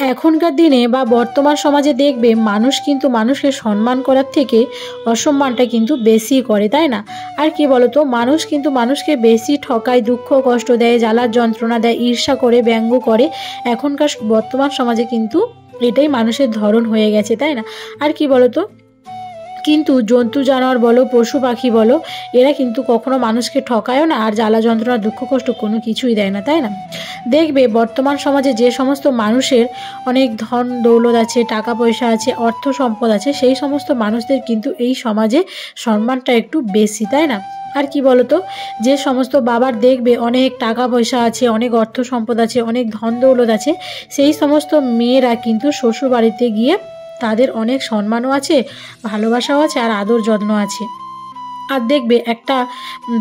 এখনকার দিনে বা বর্তমান সমাজে দেখবে মানুষ কিন্তু মানুষকে সম্মান করার থেকে অসম্মানটা কিন্তু বেশি করে, তাই না? আর কি বলতো, মানুষ কিন্তু মানুষকে বেশি ঠকায়, দুঃখ কষ্ট দেয়, জ্বালার যন্ত্রণা দেয়, ঈর্ষা করে, ব্যঙ্গ করে। এখনকার বর্তমান সমাজে কিন্তু এটাই মানুষের ধরন হয়ে গেছে, তাই না? আর কি বলতো, কিন্তু জন্তু জানোয়ার বলো, পশু পাখি বলো, এরা কিন্তু কখনো মানুষকে ঠকায়ও না, আর জ্বালা যন্ত্রণা দুঃখ কষ্ট কোনো কিছুই দেয় না, তাই না? দেখবে বর্তমান সমাজে যে সমস্ত মানুষের অনেক ধন দৌলত আছে, টাকা পয়সা আছে, অর্থ সম্পদ আছে, সেই সমস্ত মানুষদের কিন্তু এই সমাজে সম্মানটা একটু বেশি, তাই না? আর কি বলতো, যে সমস্ত বাবার দেখবে অনেক টাকা পয়সা আছে, অনেক অর্থ সম্পদ আছে, অনেক ধন দৌলত আছে, সেই সমস্ত মেয়েরা কিন্তু শ্বশুর বাড়িতে গিয়ে তাদের অনেক সম্মানও আছে, ভালোবাসাও আছে, আর আদর যত্ন আছে। আর দেখবে একটা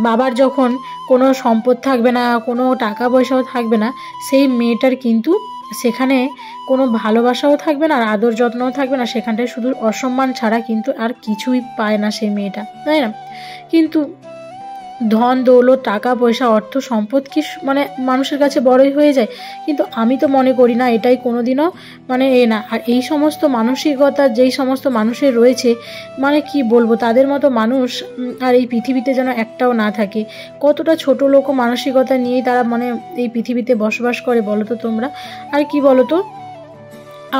বাবার যখন কোনো সম্পদ থাকবে না, কোনো টাকা পয়সাও থাকবে না, সেই মেয়েটার কিন্তু সেখানে কোনো ভালোবাসাও থাকবে না, আর আদর যত্নও থাকবে না, সেখানটায় শুধু অসম্মান ছাড়া কিন্তু আর কিছুই পায় না সেই মেয়েটা, তাই না? কিন্তু ধন দৌলত, টাকা পয়সা, অর্থ সম্পদ কি মানে মানুষের কাছে বড়ই হয়ে যায়? কিন্তু আমি তো মনে করি না, এটাই কোনোদিনও মানে না। আর এই সমস্ত মানসিকতা যেই সমস্ত মানুষের রয়েছে, মানে কি বলবো, তাদের মতো মানুষ আর এই পৃথিবীতে যেন একটাও না থাকে। কতটা ছোট লোক মানসিকতা নিয়েই তারা মানে এই পৃথিবীতে বসবাস করে বলো তো তোমরা। আর কি বলো তো,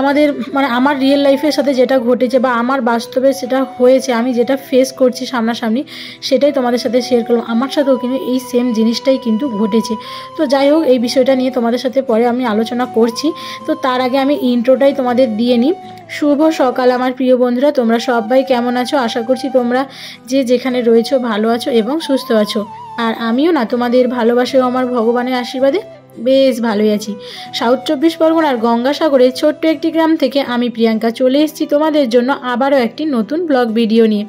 আমাদের মানে আমার রিয়েল লাইফের সাথে যেটা ঘটেছে বা আমার বাস্তবে সেটা হয়েছে, আমি যেটা ফেস করছি সামনাসামনি, সেটাই তোমাদের সাথে শেয়ার করলাম। আমার সাথেও কিন্তু এই সেম জিনিসটাই কিন্তু ঘটেছে। তো যাই হোক, এই বিষয়টা নিয়ে তোমাদের সাথে পরে আমি আলোচনা করছি। তো তার আগে আমি ইন্ট্রোটাই তোমাদের দিয়ে নিই। শুভ সকাল আমার প্রিয় বন্ধুরা, তোমরা সবাই কেমন আছো? আশা করছি তোমরা যে যেখানে রয়েছো ভালো আছো এবং সুস্থ আছো। আর আমিও না তোমাদের ভালোবাসাও আমার ভগবানের আশীর্বাদে বেশ ভালোই আছি। সাউথ 24 পরগনার গঙ্গাসাগরের ছোট্ট একটি গ্রাম থেকে আমি প্রিয়াঙ্কা চলে এসেছি তোমাদের জন্য আবারও একটি নতুন ব্লগ ভিডিও নিয়ে।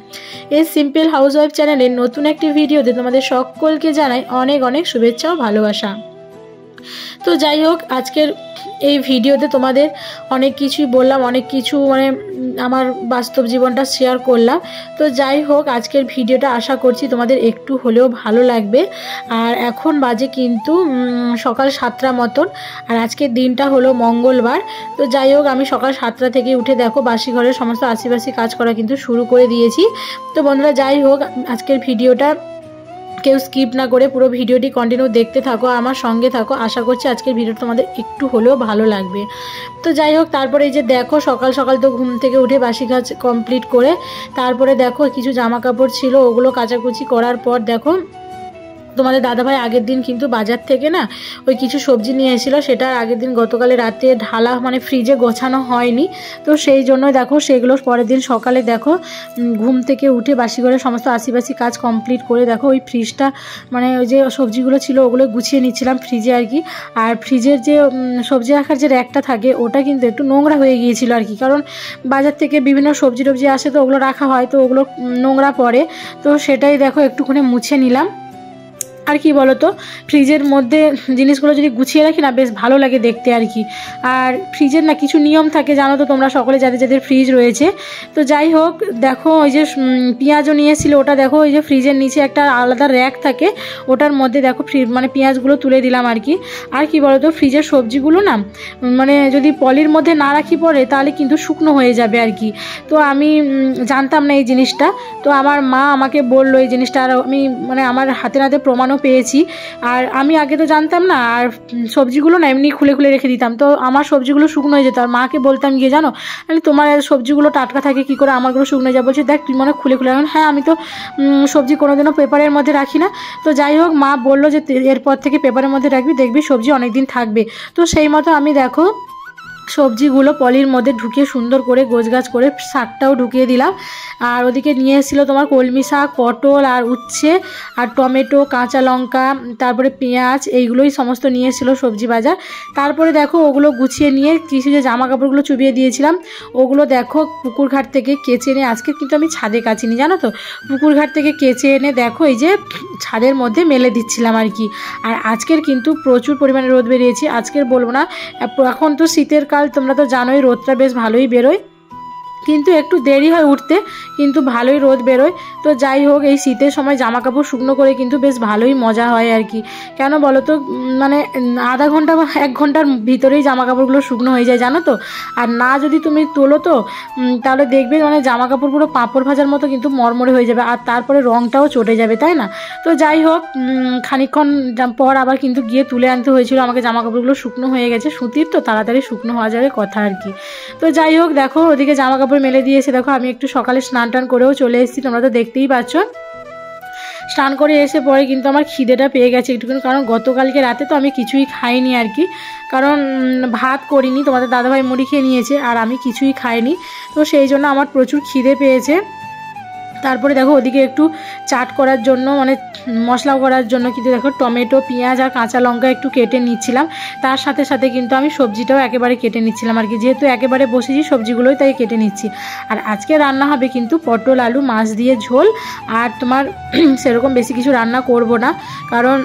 এই সিম্পল হাউসওয়াইফ চ্যানেলের নতুন একটি ভিডিওতে তোমাদের সকলকে জানাই অনেক অনেক শুভেচ্ছা ও ভালোবাসা। তো যাই হোক, আজকের এই ভিডিওতে তোমাদের অনেক কিছুই বললাম, অনেক কিছু মানে আমার বাস্তব জীবনটা শেয়ার করলাম। তো যাই হোক, আজকের ভিডিওটা আশা করছি তোমাদের একটু হলেও ভালো লাগবে। আর এখন বাজে কিন্তু সকাল 7টা মতন, আর আজকের দিনটা হলো মঙ্গলবার। তো যাই হোক, আমি সকাল 7টা থেকে উঠে দেখো বাসি ঘরের সমস্ত আশিবাসি কাজ করা কিন্তু শুরু করে দিয়েছি। তো বন্ধুরা, যাই হোক, আজকের ভিডিওটা কেউ স্কিপ না করে পুরো ভিডিওটি কন্টিনিউ দেখতে থাকো, আমার সঙ্গে থাকো। আশা করছি আজকের ভিডিওটা তোমাদের একটু হলেও ভালো লাগবে। তো যাই হোক, তারপরে এই যে দেখো সকাল সকাল তো ঘুম থেকে উঠে বাসি কাজ কমপ্লিট করে তারপরে দেখো কিছু জামা কাপড় ছিল, ওগুলো কাচাকুচি করার পর দেখো তোমাদের দাদাভাই আগের দিন কিন্তু বাজার থেকে না ওই কিছু সবজি নিয়ে এসেছিলো, সেটা আগের দিন গতকালে রাতে ঢালা মানে ফ্রিজে গোছানো হয়নি। তো সেই জন্য দেখো সেগুলো পরের দিন সকালে দেখো ঘুম থেকে উঠে বাসি করে সমস্ত আশিবাসি কাজ কমপ্লিট করে দেখো ওই ফ্রিজটা মানে ওই যে সবজিগুলো ছিল ওগুলো গুছিয়ে নিচ্ছিলাম ফ্রিজে আর কি। আর ফ্রিজের যে সবজি রাখার যে র্যাকটা থাকে ওটা কিন্তু একটু নোংরা হয়ে গিয়েছিল আর কি, কারণ বাজার থেকে বিভিন্ন সবজি টবজি আসে তো ওগুলো রাখা হয়, তো ওগুলো নোংরা পড়ে। তো সেটাই দেখো একটুখানি মুছে নিলাম। আর কি বলতো, ফ্রিজের মধ্যে জিনিসগুলো যদি গুছিয়ে রাখি না বেশ ভালো লাগে দেখতে আর কি। আর ফ্রিজের না কিছু নিয়ম থাকে জানো তো তোমরা সকলে, যাদের যাদের ফ্রিজ রয়েছে। তো যাই হোক, দেখো ওই যে পেঁয়াজও নিয়ে এসেছিলো, ওটা দেখো ওই যে ফ্রিজের নিচে একটা আলাদা র্যাক থাকে, ওটার মধ্যে দেখো মানে পেঁয়াজগুলো তুলে দিলাম আর কি। আর কি বলতো, ফ্রিজের সবজিগুলো না মানে যদি পলির মধ্যে না রাখি পরে তাহলে কিন্তু শুকনো হয়ে যাবে আর কি। তো আমি জানতাম না এই জিনিসটা, তো আমার মা আমাকে বললো এই জিনিসটা, আর আমি মানে আমার হাতে নাতে প্রমাণও পেয়েছি। আর আমি আগে তো জানতাম না, আর সবজিগুলো না এমনি খুলে খুলে রেখে দিতাম, তো আমার সবজিগুলো শুকনো হয়ে যেত। আর মাকে বলতাম গিয়ে, জানো তোমার সবজিগুলো টাটকা থাকে কি করে, আমারগুলো শুকনো হয়ে যায়। বলছে দেখ তুই মনে খুলে খুলে রাখুন। হ্যাঁ, আমি তো সবজি কোনোদিনও পেপারের মধ্যে রাখি না। তো যাই হোক, মা বললো যে এরপর থেকে পেপারের মধ্যে রাখবি, দেখবি সবজি অনেকদিন থাকবে। তো সেই মতো আমি দেখো সবজিগুলো পলির মধ্যে ঢুকিয়ে সুন্দর করে গোছগাছ করে শাকটাও ঢুকিয়ে দিলাম। আর ওদিকে নিয়ে এসেছিলো তোমার কলমি শাক, পটল আর উচ্ছে আর টমেটো, কাঁচা লঙ্কা, তারপরে পেঁয়াজ, এইগুলোই সমস্ত নিয়ে এসেছিলো সবজি বাজার। তারপরে দেখো ওগুলো গুছিয়ে নিয়ে কিছু যে জামা কাপড়গুলো চুবিয়ে দিয়েছিলাম ওগুলো দেখো পুকুর ঘাট থেকে কেচে এনে, আজকে কিন্তু আমি ছাদে কাচিনি জানো তো, পুকুর ঘাট থেকে কেচে এনে দেখো এই যে ছাদের মধ্যে মেলে দিচ্ছিলাম আর কি। আর আজকের কিন্তু প্রচুর পরিমাণে রোদ বেরিয়েছে, আজকের বলবো না, এখন তো শীতের কাল, তোমরা তো জানোই রোদটা বেশ ভালোই বেরোয়। কিন্তু একটু দেরি হয় উঠতে, কিন্তু ভালোই রোদ বেরোয়। তো যাই হোক, এই শীতের সময় জামা কাপড় শুকনো করে কিন্তু বেশ ভালোই মজা হয় আর কি। কেন বলো তো, মানে আধা ঘন্টা বা 1 ঘন্টার ভিতরেই জামা কাপড়গুলো শুকনো হয়ে যায় জানো তো। আর না যদি তুমি তোলো তো তাহলে দেখবে মানে জামা কাপড় পুরো পাঁপড় ভাজার মতো কিন্তু মরমরে হয়ে যাবে, আর তারপরে রঙটাও চটে যাবে, তাই না? তো যাই হোক, খানিকক্ষণ পর আবার কিন্তু গিয়ে তুলে আনতে হয়েছিল আমাকে, জামা কাপড়গুলো শুকনো হয়ে গেছে, সুতির তো তাড়াতাড়ি শুকনো হওয়া যাবে কথা আর কি। তো যাই হোক, দেখো ওদিকে জামা কাপড় মেলে দিয়েছে। দেখো আমি একটু সকালে স্নান টান করেও চলে এসেছি, তোমরা তো দেখতেই পাচ্ছ। স্নান করে এসে পরে কিন্তু আমার খিদেটা পেয়ে গেছে একটুখানি, কারণ গতকালকে রাতে তো আমি কিছুই খাইনি আর কি, কারণ ভাত করিনি, তোমাদের দাদাভাই মুড়ি খেয়ে নিয়েছে আর আমি কিছুই খাইনি। তো সেই জন্য আমার প্রচুর খিদে পেয়েছে। তারপরে দেখো ওদিকে একটু চাট করার জন্য মানে মশলা করার জন্য কিন্তু দেখো টমেটো, পেঁয়াজ আর কাঁচা লঙ্কা একটু কেটে নিচ্ছিলাম। তার সাথে সাথে কিন্তু আমি সবজিটাও একেবারে কেটে নিচ্ছিলাম আর কি, যেহেতু একেবারে বসেছি সবজিগুলোই তাই কেটে নিচ্ছি। আর আজকে রান্না হবে কিন্তু পটল আলু মাছ দিয়ে ঝোল, আর তোমার সেরকম বেশি কিছু রান্না করব না, কারণ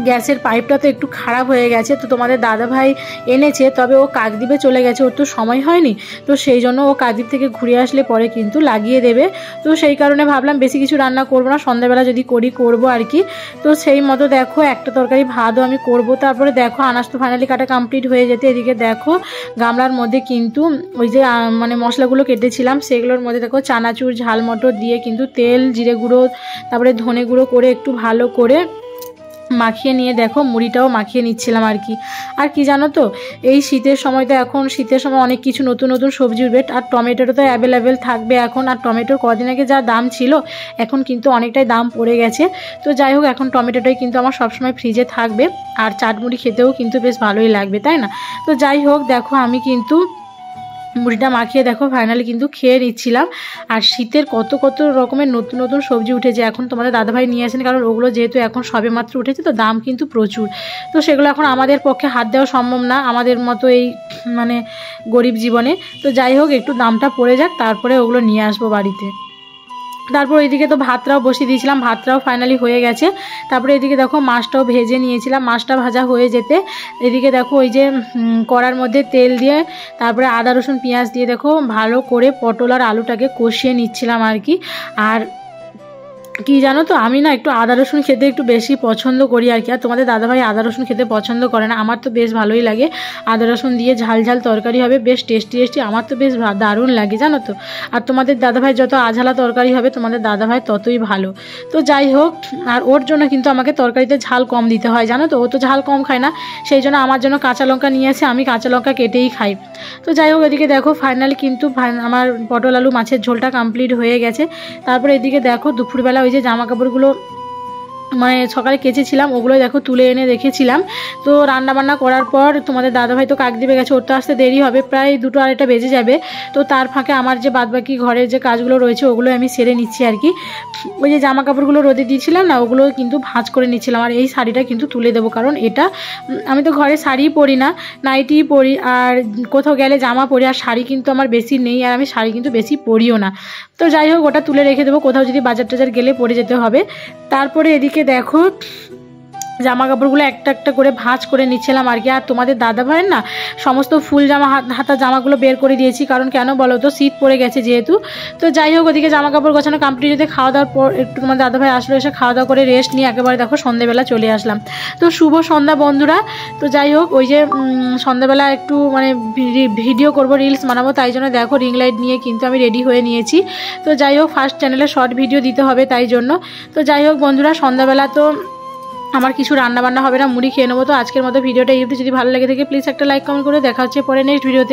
গ্যাসের পাইপটা তো একটু খারাপ হয়ে গেছে। তো তোমাদের দাদাভাই এনেছে, তবে ও কাকদ্বীপে চলে গেছে, ওর তো সময় হয়নি। তো সেই জন্য ও কাকদ্বীপ থেকে ঘুরে আসলে পরে কিন্তু লাগিয়ে দেবে। তো সেই কারণে ভাবলাম বেশি কিছু রান্না করব না, সন্ধ্যাবেলা যদি করব আর কি। তো সেই মতো দেখো একটা তরকারি ভাতও আমি করব। তারপরে দেখো আনাজ তো ফাইনালি কাটা কমপ্লিট হয়ে যেতে, এদিকে দেখো গামলার মধ্যে কিন্তু ওই যে মানে মশলাগুলো কেটেছিলাম সেগুলোর মধ্যে দেখো চানাচুর, ঝাল মটর দিয়ে কিন্তু তেল, জিরে গুঁড়ো, তারপরে ধনে গুঁড়ো করে একটু ভালো করে মাখিয়ে নিয়ে দেখো মুড়িটাও মাখিয়ে নিচ্ছিলাম আর কি। আর কি জানো তো, এই শীতের সময় তো এখন শীতের সময় অনেক কিছু নতুন নতুন সবজি উঠবে, আর টমেটোটা তো অ্যাভেলেবেল থাকবে এখন। আর টমেটোর কদিন আগে যা দাম ছিল এখন কিন্তু অনেকটাই দাম পড়ে গেছে। তো যাই হোক, এখন টমেটোটাই কিন্তু আমার সবসময় ফ্রিজে থাকবে, আর চাটমুড়ি খেতেও কিন্তু বেশ ভালোই লাগবে, তাই না? তো যাই হোক, দেখো আমি কিন্তু মুড়িটা মাখিয়ে দেখো ফাইনালি কিন্তু খেয়ে নিচ্ছিলাম। আর শীতের কত কত রকমের নতুন নতুন সবজি উঠেছে এখন, তোমাদের দাদাভাই নিয়ে আসেন, কারণ ওগুলো যেহেতু এখন সবে মাত্র উঠেছে তো দাম কিন্তু প্রচুর। তো সেগুলো এখন আমাদের পক্ষে হাত দেওয়া সম্ভব না, আমাদের মতো এই মানে গরিব জীবনে। তো যাই হোক, একটু দামটা পড়ে যাক, তারপরে ওগুলো নিয়ে আসবো বাড়িতে। তারপর এদিকে তো ভাতটাও বসিয়ে দিয়েছিলাম, ভাতটাও ফাইনালি হয়ে গেছে। তারপরে এদিকে দেখো মাছটাও ভেজে নিয়েছিলাম, মাছটা ভাজা হয়ে যেতে এদিকে দেখো ওই যে কড়ার মধ্যে তেল দিয়ে তারপরে আদা রসুন পেঁয়াজ দিয়ে দেখো ভালো করে পটল আর আলুটাকে কষিয়ে নিচ্ছিলাম আর কি। আর কি জানো তো, আমি না একটু আদা রসুন খেতে একটু বেশি পছন্দ করি আর কি, আর তোমাদের দাদাভাই আদা রসুন খেতে পছন্দ করে না, আমার তো বেশ ভালোই লাগে। আদা রসুন দিয়ে ঝাল ঝাল তরকারি হবে, বেশ টেস্টি টেস্টি, আমার তো বেশ দারুণ লাগে জানো তো। আর তোমাদের দাদাভাই যত আঝালা তরকারি হবে তোমাদের দাদাভাই ততই ভালো। তো যাই হোক, আর ওর জন্য কিন্তু আমাকে তরকারিতে ঝাল কম দিতে হয় জানো তো, ও তো ঝাল কম খায় না, সেই জন্য আমার জন্য কাঁচা লঙ্কা নিয়ে আসে, আমি কাঁচা লঙ্কা কেটেই খাই। তো যাই হোক, এদিকে দেখো ফাইনালি কিন্তু আমার পটল আলু মাছের ঝোলটা কমপ্লিট হয়ে গেছে। তারপরে এদিকে দেখো দুপুরবেলা ওই যে জামা কাপড়গুলো মানে সকালে কেচেছিলাম ওগুলো দেখো তুলে এনে রেখেছিলাম। তো রান্নাবান্না করার পর তোমাদের দাদাভাই তো কাকদ্বীপে গেছে, ওর তো আসতে দেরি হবে, প্রায় 2টো আড়াইটা বেজে যাবে। তো তার ফাঁকে আমার যে বাদবাকি ঘরের যে কাজগুলো রয়েছে ওগুলো আমি সেরে নিচ্ছি আর কি। ওই যে জামা কাপড়গুলো রোদে দিয়েছিলাম না, ওগুলো কিন্তু ভাঁজ করে নিচ্ছিলাম। আর এই শাড়িটা কিন্তু তুলে দেবো, কারণ এটা আমি তো ঘরে শাড়িই পরি না, নাইটিই পরি, আর কোথাও গেলে জামা পরি, আর শাড়ি কিন্তু আমার বেশি নেই, আর আমি শাড়ি কিন্তু বেশি পরিও না। তো যাই হোক, ওটা তুলে রেখে দেবো, কোথাও যদি বাজার টাজার গেলে পরে যেতে হবে। তারপরে এদিকে দেখো জামা কাপড়গুলো একটা একটা করে ভাঁজ করে নিচ্ছিলাম আর কি। আর তোমাদের দাদা ভাইয়ের না সমস্ত ফুল জামা হাতা জামাগুলো বের করে দিয়েছি, কারণ কেন বলো তো, শীত পড়ে গেছে যেহেতু। তো যাই হোক, ওদিকে জামা কাপড় গোছানো কমপ্লিট হতে খাওয়া দাওয়ার পর একটু তোমার দাদা ভাই আসলো, এসে খাওয়া দাওয়া করে রেস্ট নিয়ে একেবারে দেখো সন্ধ্যেবেলা চলে আসলাম। তো শুভ সন্ধ্যা বন্ধুরা। তো যাই হোক, ওই যে সন্ধ্যাবেলা একটু মানে ভিডিও করব, রিলস বানাবো, তাই জন্য দেখো রিং লাইট নিয়ে কিন্তু আমি রেডি হয়ে নিয়েছি। তো যাই হোক, ফার্স্ট চ্যানেলে শর্ট ভিডিও দিতে হবে তাই জন্য। তো যাই হোক বন্ধুরা, সন্ধ্যাবেলা তো আমার কিছু রান্না বান্না হবে না, মুড়ি খেয়ে নেবো। তো আজকের মতো ভিডিওটা যদি ভালো লেগে থাকে প্লিজ একটা লাইক কমেন্ট করে দেখা হচ্ছে পরে নেক্সট ভিডিওতে।